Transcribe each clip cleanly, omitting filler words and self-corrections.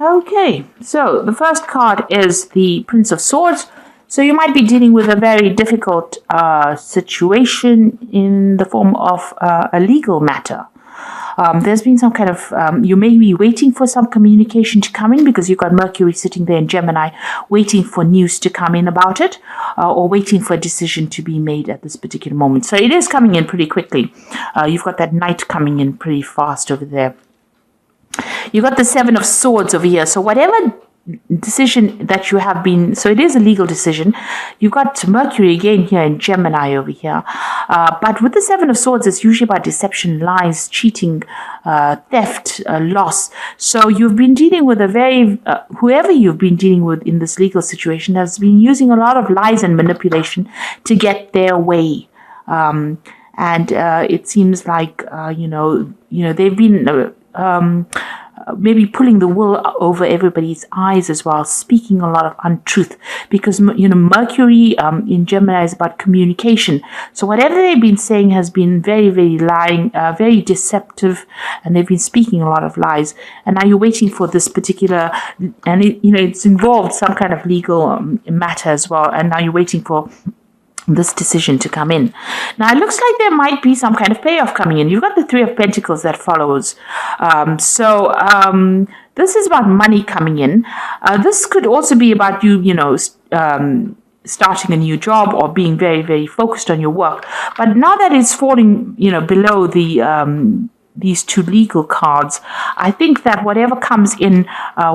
Okay, so the first card is the Prince of Swords. So you might be dealing with a very difficult situation in the form of a legal matter. There's been some kind of, you may be waiting for some communication to come in because you've got Mercury sitting there in Gemini waiting for news to come in about it, or waiting for a decision to be made at this particular moment. So it is coming in pretty quickly. You've got that Knight coming in pretty fast over there. You've got the Seven of Swords over here. So whatever decision that you have been, so it is a legal decision. You've got Mercury again here in Gemini over here. But with the Seven of Swords, it's usually about deception, lies, cheating, theft, loss. So you've been dealing with a very, whoever you've been dealing with in this legal situation has been using a lot of lies and manipulation to get their way. And it seems like, they've been maybe pulling the wool over everybody's eyes as well, speaking a lot of untruth, because Mercury in Gemini is about communication. So whatever they've been saying has been very, very lying, very deceptive, and they've been speaking a lot of lies. And now you're waiting for this particular, and it's involved some kind of legal matter as well. And now you're waiting for this decision to come in. Now it looks like there might be some kind of payoff coming in. You've got the Three of Pentacles that follows. This is about money coming in. This could also be about you, starting a new job or being very, very focused on your work. But now that it's falling, below the these two legal cards, I think that whatever comes in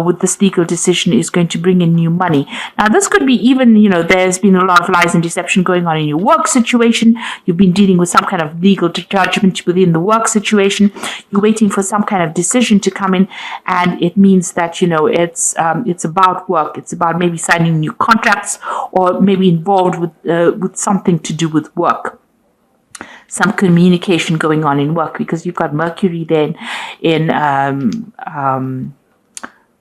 with this legal decision is going to bring in new money. Now, this could be even, there's been a lot of lies and deception going on in your work situation. You've been dealing with some kind of legal judgment within the work situation. You're waiting for some kind of decision to come in, and it means that, it's about work. It's about maybe signing new contracts or maybe involved with something to do with work. Some communication going on in work, because you've got Mercury then in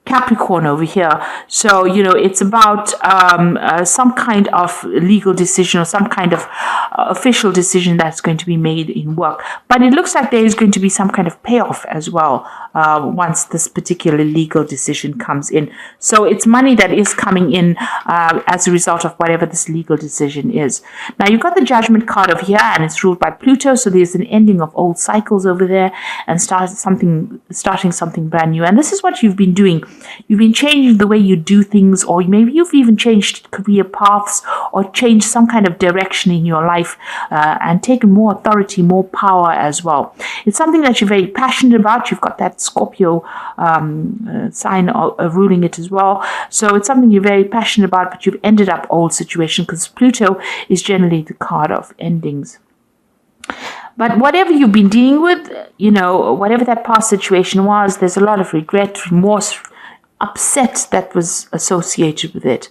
Capricorn over here. So, it's about some kind of legal decision or some kind of official decision that's going to be made in work. But it looks like there is going to be some kind of payoff as well once this particular legal decision comes in. So it's money that is coming in as a result of whatever this legal decision is. Now, you've got the Judgment card over here, and it's ruled by Pluto. So there's an ending of old cycles over there and starting something brand new. And this is what you've been doing. You've been changing the way you do things, or maybe you've even changed career paths or changed some kind of direction in your life and taken more authority, more power as well. It's something that you're very passionate about. You've got that Scorpio sign ruling it as well. So it's something you're very passionate about, but you've ended up old situation, because Pluto is generally the card of endings. But whatever you've been dealing with, whatever that past situation was, there's a lot of regret, remorse, upset that was associated with it.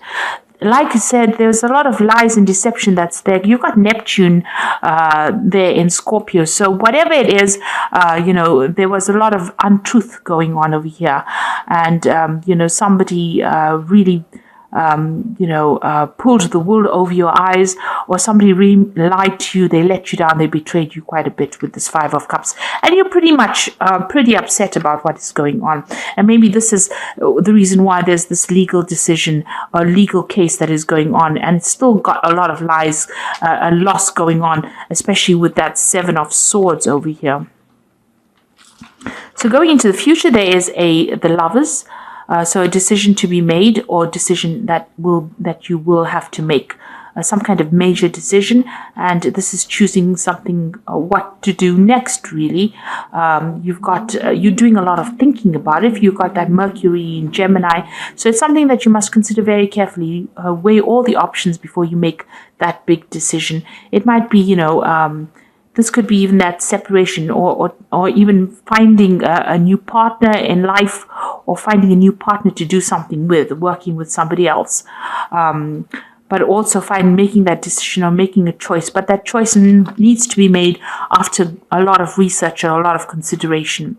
Like I said, there's a lot of lies and deception that's there. You've got Neptune there in Scorpio. So whatever it is, there was a lot of untruth going on over here. And, somebody really pulled the wool over your eyes, or somebody really lied to you, they let you down, they betrayed you quite a bit with this Five of Cups. And you're pretty much pretty upset about what is going on. And maybe this is the reason why there's this legal decision or legal case that is going on. And it's still got a lot of lies, a loss going on, especially with that Seven of Swords over here. So going into the future, there is the Lovers. So a decision to be made, or decision that you will have to make, some kind of major decision, and this is choosing something, what to do next. Really, you're doing a lot of thinking about it. You've got that Mercury in Gemini, so it's something that you must consider very carefully. Weigh all the options before you make that big decision. It might be, this could be even that separation, or even finding a new partner in life, or finding a new partner to do something with, working with somebody else. But also making that decision or making a choice. But that choice needs to be made after a lot of research or a lot of consideration.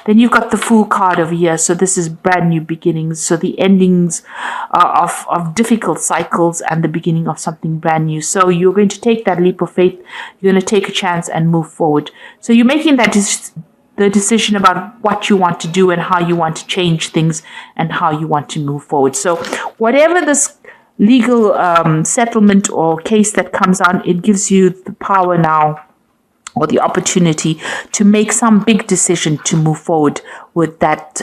Then you've got the Fool card over here. So this is brand new beginnings. So the endings of difficult cycles and the beginning of something brand new. So you're going to take that leap of faith. You're going to take a chance and move forward. So you're making that the decision about what you want to do and how you want to change things and how you want to move forward. So whatever this legal settlement or case that comes on, it gives you the power now or the opportunity to make some big decision to move forward with that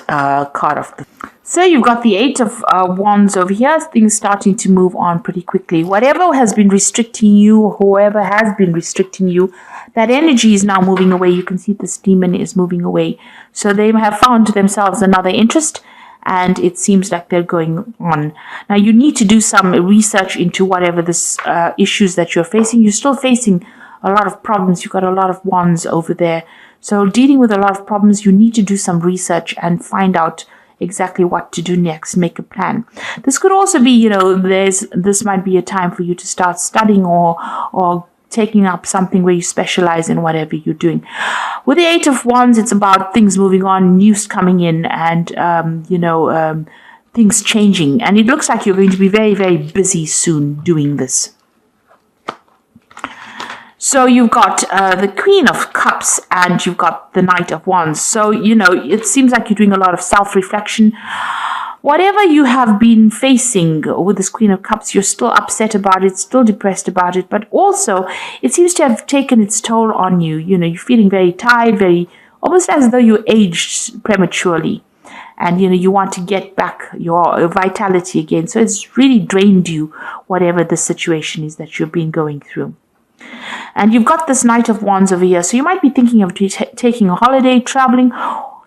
card of the. So you've got the Eight of Wands over here, things starting to move on pretty quickly. Whatever has been restricting you, whoever has been restricting you, that energy is now moving away. You can see this demon is moving away. So they have found themselves another interest, and it seems like they're going on. Now you need to do some research into whatever this issues that you're facing. You're still facing a lot of problems. You've got a lot of wands over there. So dealing with a lot of problems, you need to do some research and find out exactly what to do next, make a plan. This could also be, this might be a time for you to start studying or taking up something where you specialize in whatever you're doing. With the Eight of Wands, it's about things moving on, news coming in, and, things changing. And it looks like you're going to be very, very busy soon doing this. So you've got the Queen of Cups and you've got the Knight of Wands. So, it seems like you're doing a lot of self-reflection. Whatever you have been facing with this Queen of Cups, you're still upset about it, still depressed about it. But also, it seems to have taken its toll on you. You're feeling very tired, almost as though you aged prematurely. And, you want to get back your vitality again. So it's really drained you, whatever the situation is that you've been going through. And you've got this Knight of Wands over here. So you might be thinking of taking a holiday, traveling.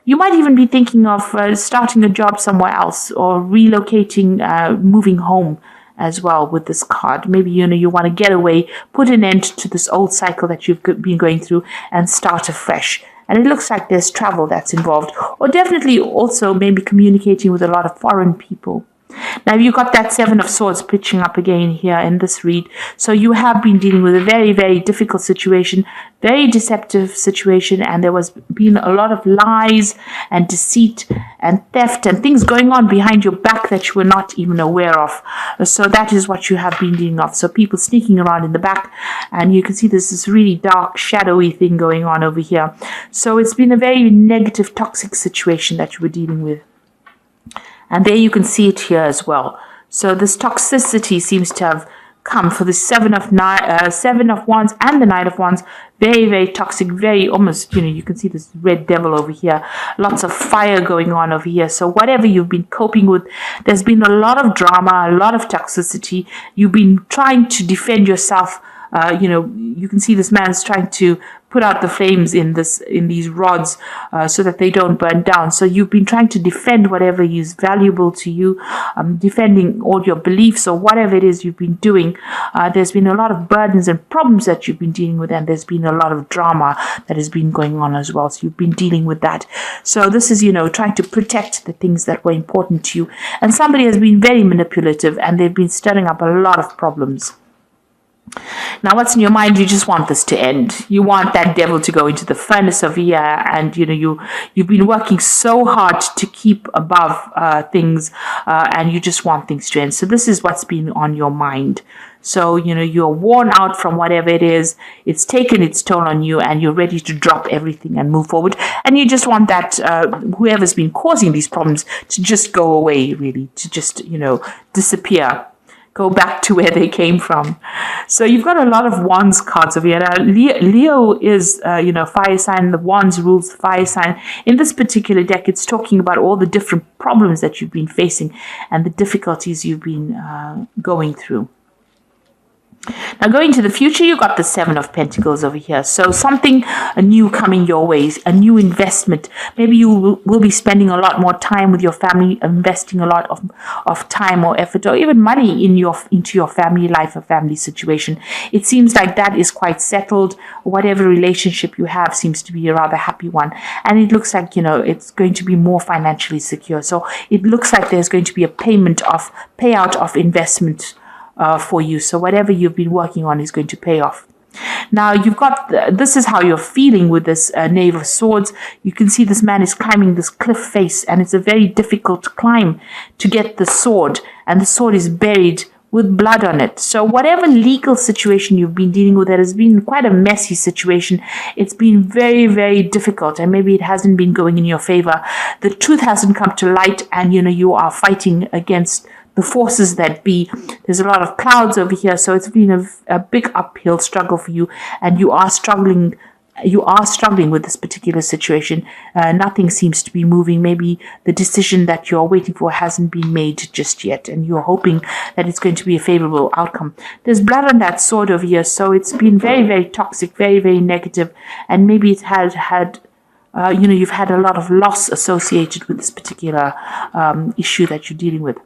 You might even be thinking of starting a job somewhere else or relocating, moving home as well with this card. Maybe, you want to get away, put an end to this old cycle that you've been going through and start afresh. And it looks like there's travel that's involved, or definitely also maybe communicating with a lot of foreign people. Now you've got that Seven of Swords pitching up again here in this read. So you have been dealing with a very, very difficult situation, very deceptive situation, and there was been a lot of lies and deceit and theft and things going on behind your back that you were not even aware of. So that is what you have been dealing with. So people sneaking around in the back, and you can see there's this really dark, shadowy thing going on over here. So it's been a very negative, toxic situation that you were dealing with. And there you can see it here as well. So this toxicity seems to have come for the Seven of Wands and the Knight of Wands. Very, very toxic, very almost, you can see this red devil over here. Lots of fire going on over here. So whatever you've been coping with, there's been a lot of drama, a lot of toxicity. You've been trying to defend yourself. You can see this man's trying to put out the flames in these rods so that they don't burn down. So you've been trying to defend whatever is valuable to you, defending all your beliefs or whatever it is you've been doing. There's been a lot of burdens and problems that you've been dealing with, and there's been a lot of drama that has been going on as well. So you've been dealing with that. So this is, trying to protect the things that were important to you. And somebody has been very manipulative, and they've been stirring up a lot of problems. Now, what's in your mind? You just want this to end. You want that devil to go into the furnace of here, and you've been working so hard to keep above things, and you just want things to end. So this is what's been on your mind. So you're worn out from whatever it is. It's taken its toll on you, and you're ready to drop everything and move forward. And you just want that whoever's been causing these problems to just go away, really, to just disappear. Go back to where they came from. So you've got a lot of Wands cards over here. Now, Leo is, fire sign. The Wands rules the fire sign. In this particular deck, it's talking about all the different problems that you've been facing and the difficulties you've been going through. Now, going to the future, you've got the Seven of Pentacles over here. So something new coming your way, a new investment. Maybe you will be spending a lot more time with your family, investing a lot of time or effort or even money into your family life or family situation. It seems like that is quite settled. Whatever relationship you have seems to be a rather happy one. And it looks like, it's going to be more financially secure. So it looks like there's going to be a payout of investment for you. So whatever you've been working on is going to pay off. Now you've got, this is how you're feeling with this Knave of Swords. You can see this man is climbing this cliff face, and it's a very difficult climb to get the sword, and the sword is buried with blood on it. So whatever legal situation you've been dealing with, that has been quite a messy situation. It's been very, very difficult, and maybe it hasn't been going in your favor. The truth hasn't come to light, and you are fighting against the forces that be. There's a lot of clouds over here, so it's been a big uphill struggle for you, and you are struggling with this particular situation. Nothing seems to be moving. Maybe the decision that you're waiting for hasn't been made just yet, and you're hoping that it's going to be a favorable outcome. There's blood on that sword over here, so it's been very, very toxic, very, very negative, and maybe it has had you've had a lot of loss associated with this particular issue that you're dealing with.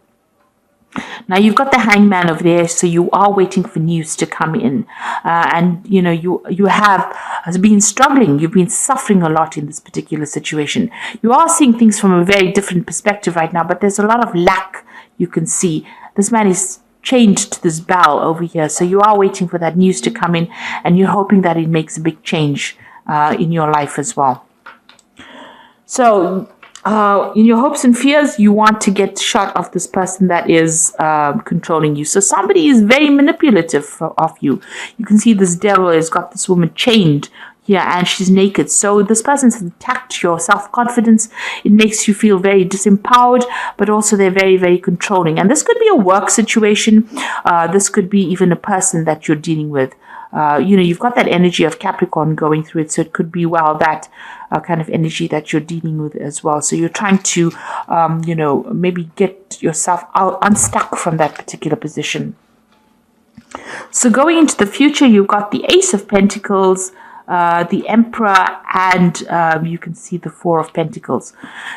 Now you've got the hangman over there, so you are waiting for news to come in, and you have been struggling. You've been suffering a lot in this particular situation. You are seeing things from a very different perspective right now, but there's a lot of lack you can see. This man is chained to this bell over here, so you are waiting for that news to come in, and you're hoping that it makes a big change in your life as well. So in your hopes and fears, you want to get shot of this person that is controlling you. So somebody is very manipulative of you. You can see this devil has got this woman chained here, and she's naked. So this person's attacked your self-confidence. It makes you feel very disempowered, but also they're very, very controlling. And this could be a work situation. This could be even a person that you're dealing with. You've got that energy of Capricorn going through it, so it could be that kind of energy that you're dealing with as well. So you're trying to, maybe get yourself unstuck from that particular position. So going into the future, you've got the Ace of Pentacles, the Emperor, and you can see the Four of Pentacles.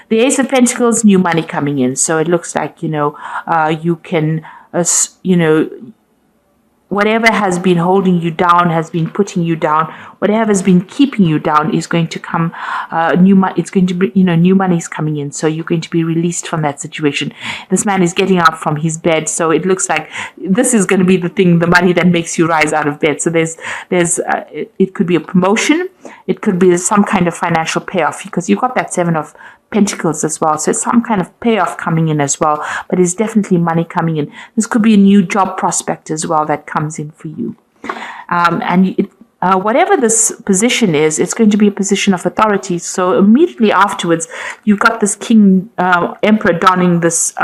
The Ace of Pentacles, new money coming in. So it looks like, you can, whatever has been holding you down, has been putting you down, whatever has been keeping you down is going to come, it's going to be, new money is coming in. So you're going to be released from that situation. This man is getting up from his bed. So it looks like this is going to be the money that makes you rise out of bed. So it could be a promotion. It could be some kind of financial payoff, because you've got that Seven of Pentacles as well. So it's some kind of payoff coming in as well, but it's definitely money coming in. This could be a new job prospect as well that comes in for you. Whatever this position is, it's going to be a position of authority. So immediately afterwards, you've got this King, Emperor donning this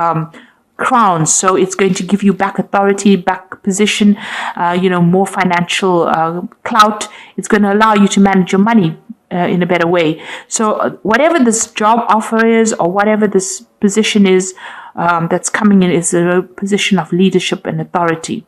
crown. So it's going to give you back authority, back position, more financial clout. It's going to allow you to manage your money in a better way. So whatever this job offer is, or whatever this position is that's coming in, is a position of leadership and authority.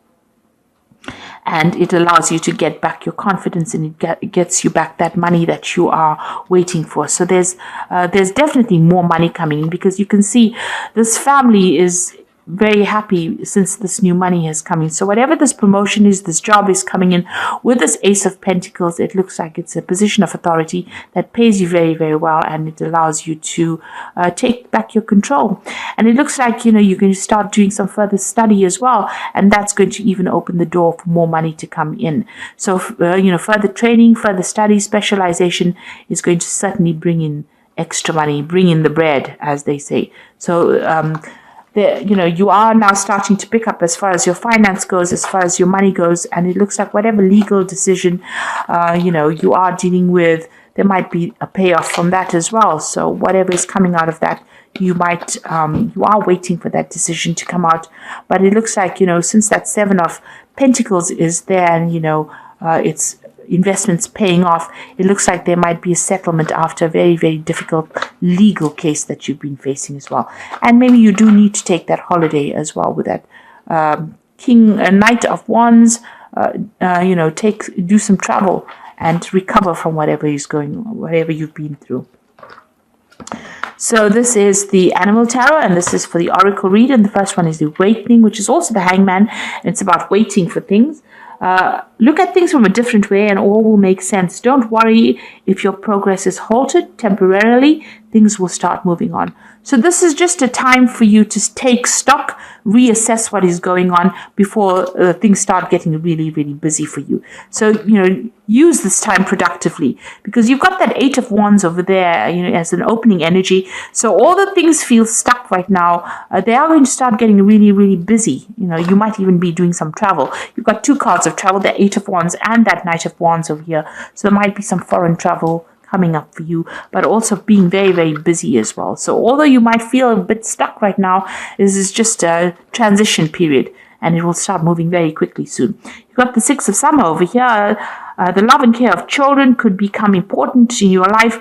And it allows you to get back your confidence, and it gets you back that money that you are waiting for. So there's definitely more money coming in, because you can see this family is very happy since this new money has come in. So whatever this promotion is, this job is coming in with this Ace of Pentacles, it looks like it's a position of authority that pays you very, very well, and it allows you to take back your control. And it looks like, you're going to start doing some further study as well, and that's going to even open the door for more money to come in. So, further training, further study, specialization is going to certainly bring in extra money, bring in the bread, as they say. So, you are now starting to pick up as far as your finance goes, as far as your money goes, and it looks like whatever legal decision, you are dealing with, there might be a payoff from that as well. So whatever is coming out of that, you are waiting for that decision to come out. But it looks like, since that Seven of Pentacles is there, and, it's investments paying off, it looks like there might be a settlement after a very, very difficult legal case that you've been facing as well. And maybe you do need to take that holiday as well with that Knight of Wands. Do some travel and recover from whatever you've been through. So this is the Animal Tarot, and this is for the Oracle read. And the first one is the Awakening, which is also the Hangman, and it's about waiting for things. Look at things from a different way, and all will make sense. Don't worry if your progress is halted temporarily. Things will start moving on. So this is just a time for you to take stock, reassess what is going on before things start getting really, really busy for you. So, use this time productively, because you've got that Eight of Wands over there, as an opening energy. So all the things feel stuck right now. They are going to start getting really, really busy. You might even be doing some travel. You've got two cards of travel, the Eight of Wands and that Knight of Wands over here. So there might be some foreign travel coming up for you, but also being very, very busy as well. So although you might feel a bit stuck right now, this is just a transition period, and it will start moving very quickly soon. You've got the Six of Summer over here. The love and care of children could become important in your life,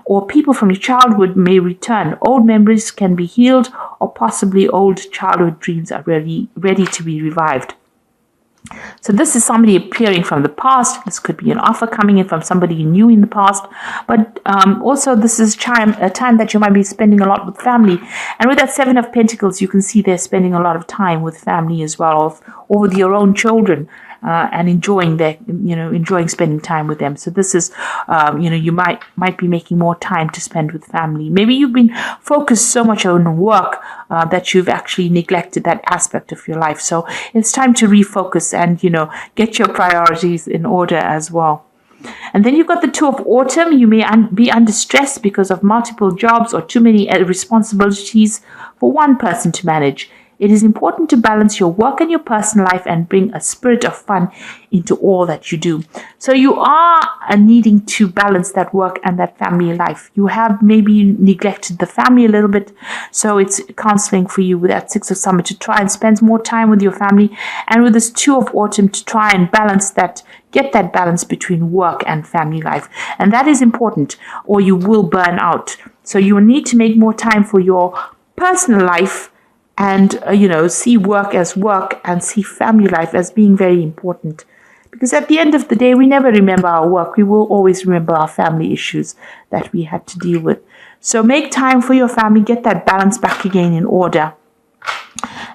or people from your childhood may return. Old memories can be healed, or possibly old childhood dreams are really ready to be revived. So this is somebody appearing from the past. This could be an offer coming in from somebody you knew in the past. But also this is a time that you might be spending a lot with family. And with that Seven of Pentacles, you can see they're spending a lot of time with family as well, or with your own children. And enjoying spending time with them. So this is, you might be making more time to spend with family. Maybe you've been focused so much on work that you've actually neglected that aspect of your life. So it's time to refocus and, get your priorities in order as well. And then you've got the Two of Autumn. You may be under stress because of multiple jobs or too many responsibilities for one person to manage. It is important to balance your work and your personal life and bring a spirit of fun into all that you do. So you are needing to balance that work and that family life. You have maybe neglected the family a little bit. So it's counseling for you with that Six of Summer to try and spend more time with your family, and with this Two of Autumn to try and balance that, get that balance between work and family life. And that is important, or you will burn out. So you will need to make more time for your personal life, and, see work as work and see family life as being very important. Because at the end of the day, we never remember our work. We will always remember our family issues that we had to deal with. So make time for your family, get that balance back again in order.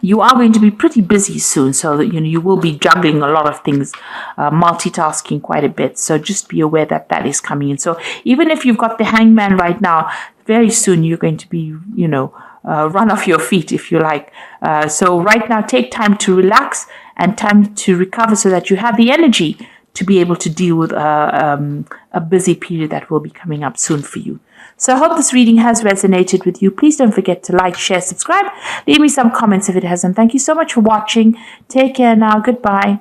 You are going to be pretty busy soon, so that you will be juggling a lot of things, multitasking quite a bit. So just be aware that that is coming in. So even if you've got the Hangman right now, very soon you're going to be, run off your feet, if you like. So right now, take time to relax and time to recover so that you have the energy to be able to deal with a busy period that will be coming up soon for you. So I hope this reading has resonated with you. Please don't forget to like, share, subscribe. Leave me some comments if it hasn't. Thank you so much for watching. Take care now. Goodbye.